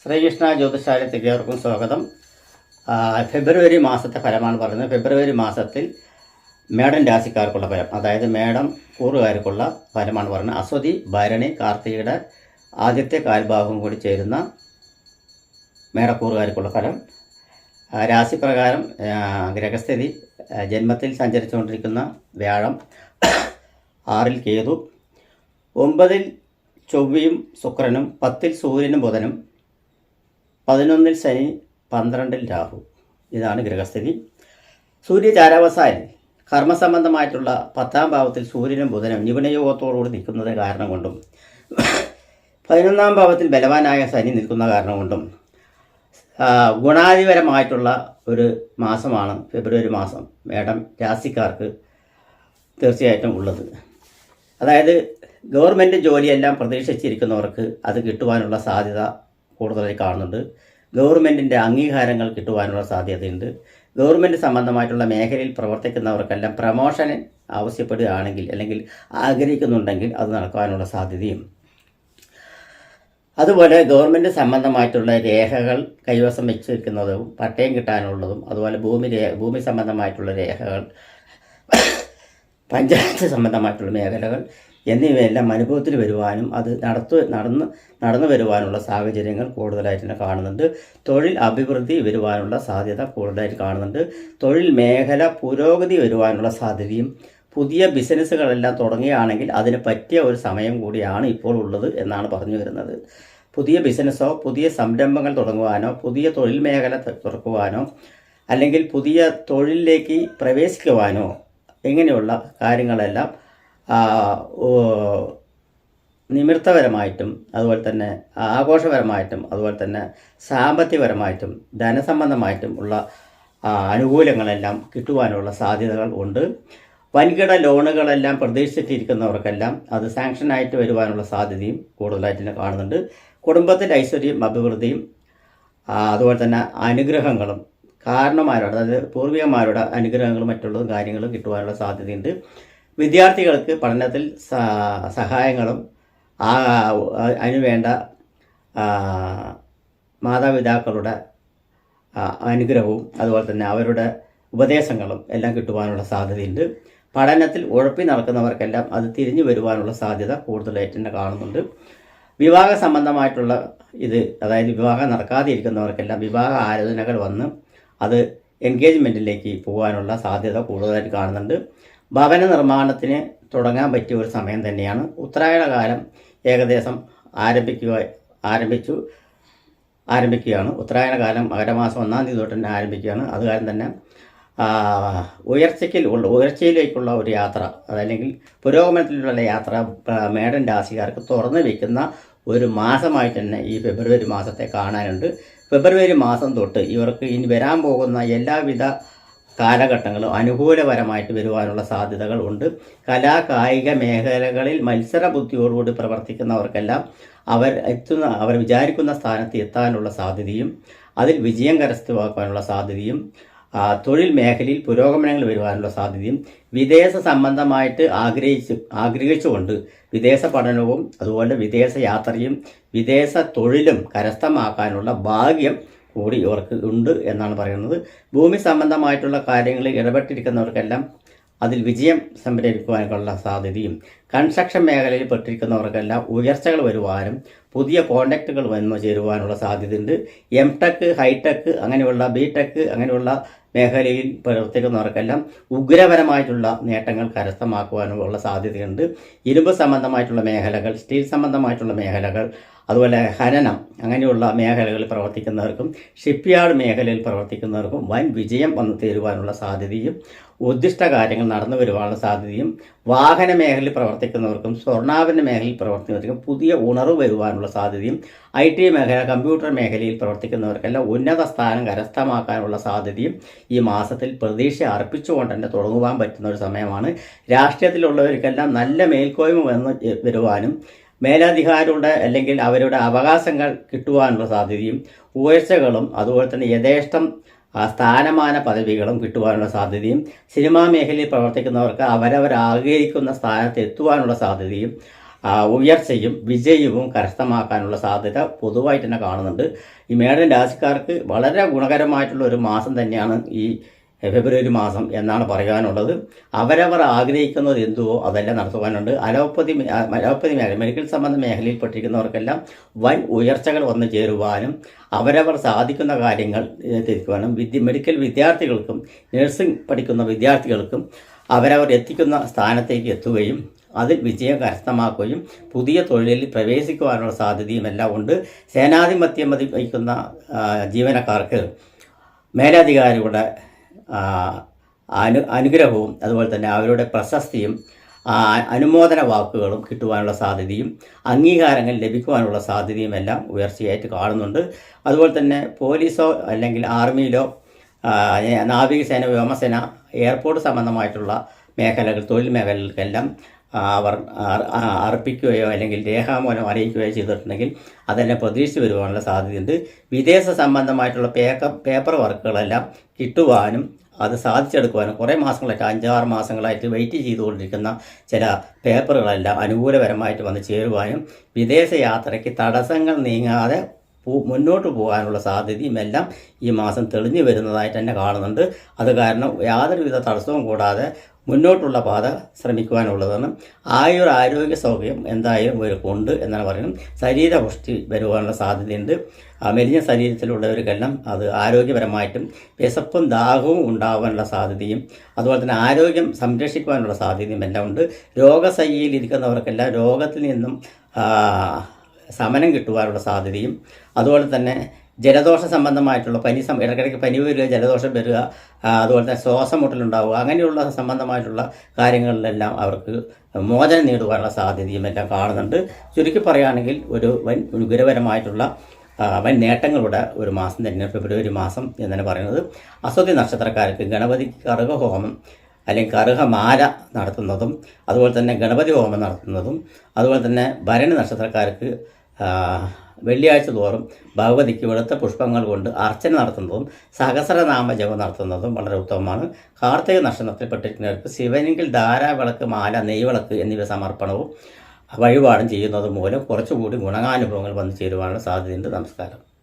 ശ്രീകൃഷ്ണ ജ്യോതിശാലയത്തിലേക്ക് ഏവർക്കും സ്വാഗതം. ഫെബ്രുവരി മാസത്തെ ഫലമാണ് പറയുന്നത്. ഫെബ്രുവരി മാസത്തിൽ മേടൻ രാശിക്കാർക്കുള്ള ഫലം, അതായത് മേടം കൂറുകാർക്കുള്ള ഫലമാണ് പറയുന്നത്. അശ്വതി, ഭരണി, കാർത്തികയുടെ ആദ്യത്തെ കാൽഭാഗവും കൂടി ചേരുന്ന മേടക്കൂറുകാർക്കുള്ള ഫലം. രാശിപ്രകാരം ഗ്രഹസ്ഥിതി: ജന്മത്തിൽ സഞ്ചരിച്ചുകൊണ്ടിരിക്കുന്ന വ്യാഴം, 6-ൽ കേതു, 9-ൽ ചൊവ്വയും ശുക്രനും, 10-ൽ സൂര്യനും ബുധനും, 11-ൽ ശനി, 12-ൽ രാഹു. ഇതാണ് ഗ്രഹസ്ഥിതി. സൂര്യചാരാവസാനം കർമ്മസംബന്ധമായിട്ടുള്ള 10-ാം ഭാവത്തിൽ സൂര്യനും ബുധനും നിപുണയോഗത്തോടുകൂടി നിൽക്കുന്നത് കാരണം കൊണ്ടും 11-ാം ഭാവത്തിൽ ബലവാനായ ശനി നിൽക്കുന്ന കാരണം കൊണ്ടും ഗുണാധിപരമായിട്ടുള്ള ഒരു മാസമാണ് ഫെബ്രുവരി മാസം മേടം രാശിക്കാർക്ക് തീർച്ചയായിട്ടും ഉള്ളത്. അതായത് ഗവൺമെൻറ് ജോലിയെല്ലാം പ്രതീക്ഷിച്ചിരിക്കുന്നവർക്ക് അത് കിട്ടുവാനുള്ള സാധ്യത കൂടുതലായി കാണുന്നുണ്ട്. ഗവൺമെൻറ്റിൻ്റെ അംഗീകാരങ്ങൾ കിട്ടുവാനുള്ള സാധ്യതയുണ്ട്. ഗവൺമെൻറ് സംബന്ധമായിട്ടുള്ള മേഖലയിൽ പ്രവർത്തിക്കുന്നവർക്കെല്ലാം പ്രമോഷൻ ആവശ്യപ്പെടുകയാണെങ്കിൽ അല്ലെങ്കിൽ ആഗ്രഹിക്കുന്നുണ്ടെങ്കിൽ അത് നടക്കാനുള്ള സാധ്യതയും, അതുപോലെ ഗവൺമെൻറ് സംബന്ധമായിട്ടുള്ള രേഖകൾ കൈവശം വെച്ചിരിക്കുന്നതും പട്ടയം കിട്ടാനുള്ളതും, അതുപോലെ ഭൂമി സംബന്ധമായിട്ടുള്ള രേഖകൾ, പഞ്ചായത്ത് സംബന്ധമായിട്ടുള്ള മേഖലകൾ എന്നിവയെല്ലാം അനുഭവത്തിൽ വരുവാനും അത് നടന്നു വരുവാനുള്ള സാഹചര്യങ്ങൾ കൂടുതലായിട്ട് തന്നെ കാണുന്നുണ്ട്. തൊഴിൽ അഭിവൃദ്ധി വരുവാനുള്ള സാധ്യത കൂടുതലായിട്ട് കാണുന്നുണ്ട്. തൊഴിൽ മേഖല പുരോഗതി വരുവാനുള്ള സാധ്യതയും, പുതിയ ബിസിനസ്സുകളെല്ലാം തുടങ്ങുകയാണെങ്കിൽ അതിന് പറ്റിയ ഒരു സമയം കൂടിയാണ് ഇപ്പോൾ ഉള്ളത് എന്നാണ് പറഞ്ഞു വരുന്നത്. പുതിയ ബിസിനസ്സോ പുതിയ സംരംഭങ്ങൾ തുടങ്ങുവാനോ പുതിയ തൊഴിൽ മേഖല തുറക്കുവാനോ അല്ലെങ്കിൽ പുതിയ തൊഴിലിലേക്ക് പ്രവേശിക്കുവാനോ ഇങ്ങനെയുള്ള കാര്യങ്ങളെല്ലാം നിമിത്തപരമായിട്ടും അതുപോലെ തന്നെ ആഘോഷപരമായിട്ടും അതുപോലെ തന്നെ സാമ്പത്തികപരമായിട്ടും ധനസംബന്ധമായിട്ടും ഉള്ള അനുകൂല്യങ്ങളെല്ലാം കിട്ടുവാനുള്ള സാധ്യതകൾ ഉണ്ട്. വൻകിട ലോണുകളെല്ലാം പ്രതീക്ഷിച്ചിരിക്കുന്നവർക്കെല്ലാം അത് സാങ്ഷനായിട്ട് വരുവാനുള്ള സാധ്യതയും കൂടുതലായിട്ട് തന്നെ കാണുന്നുണ്ട്. കുടുംബത്തിൻ്റെ ഐശ്വര്യം, അഭിവൃദ്ധിയും അതുപോലെ തന്നെ അനുഗ്രഹങ്ങളും കാരണന്മാരുടെ, അതായത് പൂർവികന്മാരുടെ അനുഗ്രഹങ്ങളും മറ്റുള്ളതും കാര്യങ്ങളും കിട്ടുവാനുള്ള സാധ്യതയുണ്ട്. വിദ്യാർത്ഥികൾക്ക് പഠനത്തിൽ സഹായങ്ങളും അതിനുവേണ്ട മാതാപിതാക്കളുടെ അനുഗ്രഹവും അതുപോലെ തന്നെ അവരുടെ ഉപദേശങ്ങളും എല്ലാം കിട്ടുവാനുള്ള സാധ്യതയുണ്ട്. പഠനത്തിൽ ഉഴപ്പി നടക്കുന്നവർക്കെല്ലാം അത് തിരിഞ്ഞു വരുവാനുള്ള സാധ്യത കൂടുതലായിട്ട് തന്നെ കാണുന്നുണ്ട്. വിവാഹ സംബന്ധമായിട്ടുള്ള അതായത് വിവാഹം നടക്കാതെ ഇരിക്കുന്നവർക്കെല്ലാം വിവാഹ ആലോചനകൾ വന്ന് അത് എൻഗേജ്മെൻറ്റിലേക്ക് പോകാനുള്ള സാധ്യത കൂടുതലായിട്ട് കാണുന്നുണ്ട്. ഭവന നിർമ്മാണത്തിന് തുടങ്ങാൻ പറ്റിയ ഒരു സമയം തന്നെയാണ്. ഉത്തരായണ കാലം ഏകദേശം ആരംഭിക്കുകയാണ്. ഉത്തരായണ കാലം മകരമാസം 1-ാം തീയതി തൊട്ട് തന്നെ ആരംഭിക്കുകയാണ്. അതുകാരണം തന്നെ ഉയർച്ചയിലേക്കുള്ള ഒരു യാത്ര, അതല്ലെങ്കിൽ പുരോഗമനത്തിലുള്ള യാത്ര മേടൻ രാശിക്കാർക്ക് തുറന്നു വയ്ക്കുന്ന ഒരു മാസമായിട്ട് തന്നെ ഈ ഫെബ്രുവരി മാസത്തെ കാണാനുണ്ട്. ഫെബ്രുവരി മാസം തൊട്ട് ഇവർക്ക് ഇനി വരാൻ പോകുന്ന എല്ലാവിധ കാലഘട്ടങ്ങളും അനുകൂലപരമായിട്ട് വരുവാനുള്ള സാധ്യതകൾ ഉണ്ട്. കായിക മേഖലകളിൽ മത്സര ബുദ്ധിയോടുകൂടി പ്രവർത്തിക്കുന്നവർക്കെല്ലാം അവർ വിചാരിക്കുന്ന സ്ഥാനത്ത് എത്താനുള്ള സാധ്യതയും അതിൽ വിജയം കരസ്ഥമാക്കാനുള്ള സാധ്യതയും, തൊഴിൽ മേഖലയിൽ പുരോഗമനങ്ങൾ വരുവാനുള്ള സാധ്യതയും, വിദേശ സംബന്ധമായിട്ട് ആഗ്രഹിച്ചുകൊണ്ട് വിദേശ പഠനവും അതുപോലെ വിദേശ യാത്രയും വിദേശ തൊഴിലും കരസ്ഥമാക്കാനുള്ള ഭാഗ്യം കൂടി ഇവർക്ക് ഉണ്ട് എന്നാണ് പറയുന്നത്. ഭൂമി സംബന്ധമായിട്ടുള്ള കാര്യങ്ങളിൽ ഇടപെട്ടിരിക്കുന്നവർക്കെല്ലാം അതിൽ വിജയം സംഭരിക്കുവാനുള്ള സാധ്യതയും, കൺസ്ട്രക്ഷൻ മേഖലയിൽ പെട്ടിരിക്കുന്നവർക്കെല്ലാം ഉയർച്ചകൾ വരുവാനും പുതിയ കോണ്ടാക്റ്റുകൾ വന്നു ചേരുവാനുള്ള സാധ്യതയുണ്ട്. എംടെക്, ഹൈടെക്, അങ്ങനെയുള്ള ബിടെക് അങ്ങനെയുള്ള മേഖലയിൽ പ്രവർത്തിക്കുന്നവർക്കെല്ലാം ഉഗ്രപരമായിട്ടുള്ള നേട്ടങ്ങൾ കരസ്ഥമാക്കുവാനുള്ള സാധ്യതയുണ്ട്. ഇരുമ്പ് സംബന്ധമായിട്ടുള്ള മേഖലകൾ, സ്റ്റീൽ സംബന്ധമായിട്ടുള്ള മേഖലകൾ, അതുപോലെ ഖനനം അങ്ങനെയുള്ള മേഖലകളിൽ പ്രവർത്തിക്കുന്നവർക്കും ഷിപ്പ്യാർഡ് മേഖലയിൽ പ്രവർത്തിക്കുന്നവർക്കും വൻ വിജയം വന്നു തീരുവാനുള്ള സാധ്യതയും, ഉദ്ദിഷ്ട കാര്യങ്ങൾ നടന്നു വരുവാനുള്ള സാധ്യതയും, വാഹന മേഖലയിൽ പ്രവർത്തിക്കുന്നവർക്കും സ്വർണ്ണാഭരണ മേഖലയിൽ പ്രവർത്തിക്കുന്നവർക്കും പുതിയ ഉണർവ് വരുവാനുള്ള സാധ്യതയും, IT മേഖല, കമ്പ്യൂട്ടർ മേഖലയിൽ പ്രവർത്തിക്കുന്നവർക്കെല്ലാം ഉന്നത സ്ഥാനം കരസ്ഥമാക്കാനുള്ള സാധ്യതയും ഈ മാസത്തിൽ പ്രതീക്ഷ അർപ്പിച്ചുകൊണ്ട് തന്നെ തുടങ്ങുവാൻ പറ്റുന്ന ഒരു സമയമാണ്. രാഷ്ട്രീയത്തിലുള്ളവർക്കെല്ലാം നല്ല മേൽക്കോയ്മ വന്ന് വരുവാനും മേലധികാരികളുടെ അല്ലെങ്കിൽ അവരുടെ അവകാശങ്ങൾ കിട്ടുവാനുള്ള സാധ്യതയും ഉയർച്ചകളും അതുപോലെ തന്നെ യഥേഷ്ടം സ്ഥാനമാന പദവികളും കിട്ടുവാനുള്ള സാധ്യതയും, സിനിമാ മേഖലയിൽ പ്രവർത്തിക്കുന്നവർക്ക് അവരവർ ആഗ്രഹിക്കുന്ന സ്ഥാനത്ത് എത്തുവാനുള്ള സാധ്യതയും, ഉയർച്ചയും വിജയവും കരസ്ഥമാക്കാനുള്ള സാധ്യത പൊതുവായിട്ട് തന്നെ കാണുന്നുണ്ട്. ഈ മേടൻ രാശിക്കാർക്ക് വളരെ ഗുണകരമായിട്ടുള്ള ഒരു മാസം തന്നെയാണ് ഈ ഫെബ്രുവരി മാസം എന്നാണ് പറയാനുള്ളത്. അവരവർ ആഗ്രഹിക്കുന്നത് എന്തുവോ അതെല്ലാം നടത്തുവാനുണ്ട്. അലോപ്പതി മേഖല, മെഡിക്കൽ സംബന്ധ മേഖലയിൽ പെട്ടിരിക്കുന്നവർക്കെല്ലാം വൻ ഉയർച്ചകൾ വന്നു ചേരുവാനും അവരവർ സാധിക്കുന്ന കാര്യങ്ങൾ തിരിക്കുവാനും മെഡിക്കൽ വിദ്യാർത്ഥികൾക്കും നഴ്സിംഗ് പഠിക്കുന്ന വിദ്യാർത്ഥികൾക്കും അവരവർ എത്തിക്കുന്ന സ്ഥാനത്തേക്ക് എത്തുകയും അതിൽ വിജയം കരസ്ഥമാക്കുകയും പുതിയ തൊഴിലിൽ പ്രവേശിക്കുവാനുള്ള സാധ്യതയും എല്ലാം ഉണ്ട്. സേനാധിപത്യം വഹിക്കുന്ന ജീവനക്കാർക്ക് മേലധികാരികളുടെ അനുഗ്രഹവും അതുപോലെ തന്നെ അവരുടെ പ്രശസ്തിയും അനുമോദന വാക്കുകളും കിട്ടുവാനുള്ള സാധ്യതയും അംഗീകാരങ്ങൾ ലഭിക്കുവാനുള്ള സാധ്യതയും എല്ലാം ഉയർച്ചയായിട്ട് കാണുന്നുണ്ട്. അതുപോലെ തന്നെ പോലീസോ അല്ലെങ്കിൽ ആർമിയിലോ നാവികസേന, വ്യോമസേന, എയർപോർട്ട് സംബന്ധമായിട്ടുള്ള മേഖലകൾ, തൊഴിൽ മേഖലകൾക്കെല്ലാം അവർ അർപ്പിക്കുകയോ അല്ലെങ്കിൽ രേഖാമൂലം അറിയിക്കുകയോ ചെയ്തിട്ടുണ്ടെങ്കിൽ അതെല്ലാം പ്രതീക്ഷിച്ച് വരുവാനുള്ള സാധ്യതയുണ്ട്. വിദേശ സംബന്ധമായിട്ടുള്ള പേപ്പർ വർക്കുകളെല്ലാം കിട്ടുവാനും അത് സാധിച്ചെടുക്കുവാനും കുറേ മാസങ്ങളായിട്ട് 5-6 മാസങ്ങളായിട്ട് വെയിറ്റ് ചെയ്തുകൊണ്ടിരിക്കുന്ന ചില പേപ്പറുകളെല്ലാം അനുകൂലപരമായിട്ട് വന്ന് ചേരുവാനും വിദേശ യാത്രയ്ക്ക് തടസ്സങ്ങൾ നീങ്ങാതെ മുന്നോട്ട് പോകാനുള്ള സാധ്യതയും എല്ലാം ഈ മാസം തെളിഞ്ഞു വരുന്നതായിട്ട് തന്നെ കാണുന്നുണ്ട്. അത് കാരണം യാതൊരുവിധ തടസ്സവും കൂടാതെ മുന്നോട്ടുള്ള പാത ശ്രമിക്കുവാനുള്ളതാണ്. ആരോഗ്യ സൗഖ്യം എന്തായാലും ഇവർക്കുണ്ട് എന്നാണ് പറയുന്നത്. ശരീരപുഷ്ടി വരുവാനുള്ള സാധ്യതയുണ്ട്. മെലിഞ്ഞ ശരീരത്തിലുള്ളവർക്കെല്ലാം അത് ആരോഗ്യപരമായിട്ടും വിശപ്പും ദാഹവും ഉണ്ടാകാനുള്ള സാധ്യതയും അതുപോലെ തന്നെ ആരോഗ്യം സംരക്ഷിക്കുവാനുള്ള സാധ്യതയും എല്ലാം ഉണ്ട്. രോഗശയ്യയിൽ ഇരിക്കുന്നവർക്കെല്ലാം രോഗത്തിൽ നിന്നും ശമനം കിട്ടുവാനുള്ള സാധ്യതയും അതുപോലെ തന്നെ ജലദോഷ സംബന്ധമായിട്ടുള്ള ഇടയ്ക്കിടയ്ക്ക് പനി വരിക, ജലദോഷം വരിക, അതുപോലെ തന്നെ ശ്വാസം മുട്ടലുണ്ടാവുക, അങ്ങനെയുള്ള സംബന്ധമായിട്ടുള്ള കാര്യങ്ങളിലെല്ലാം അവർക്ക് മോചനം നേടുവാനുള്ള സാധ്യതയും എല്ലാം കാണുന്നുണ്ട്. ചുരുക്കി പറയുകയാണെങ്കിൽ ഒരു വൻ ഗുരുപരമായിട്ടുള്ള വൻ നേട്ടങ്ങളുടെ ഒരു മാസം തന്നെ ഫെബ്രുവരി മാസം എന്നാണ് പറയുന്നത്. അശ്വതി നക്ഷത്രക്കാർക്ക് ഗണപതി കറുകഹോമം അല്ലെങ്കിൽ കറുകമാല നടത്തുന്നതും അതുപോലെ തന്നെ ഗണപതി ഹോമം നടത്തുന്നതും അതുപോലെ തന്നെ ഭരണി നക്ഷത്രക്കാർക്ക് വെള്ളിയാഴ്ച തോറും ഭഗവതിക്ക് വെളുത്ത പുഷ്പങ്ങൾ കൊണ്ട് അർച്ചന നടത്തുന്നതും സഹസ്രനാമ ജപം നടത്തുന്നതും വളരെ ഉത്തമമാണ്. കാർത്തിക നക്ഷത്രത്തിൽപ്പെട്ടിരിക്കുന്നവർക്ക് ശിവനെങ്കിൽ ധാരാവിളക്ക്, മാല, നെയ്വിളക്ക് എന്നിവ സമർപ്പണവും വഴിപാടും ചെയ്യുന്നത് മൂലം കുറച്ചുകൂടി ഗുണാനുഭവങ്ങൾ വന്നു ചേരുവാനുള്ള സാധ്യതയുണ്ട്. നമസ്കാരം.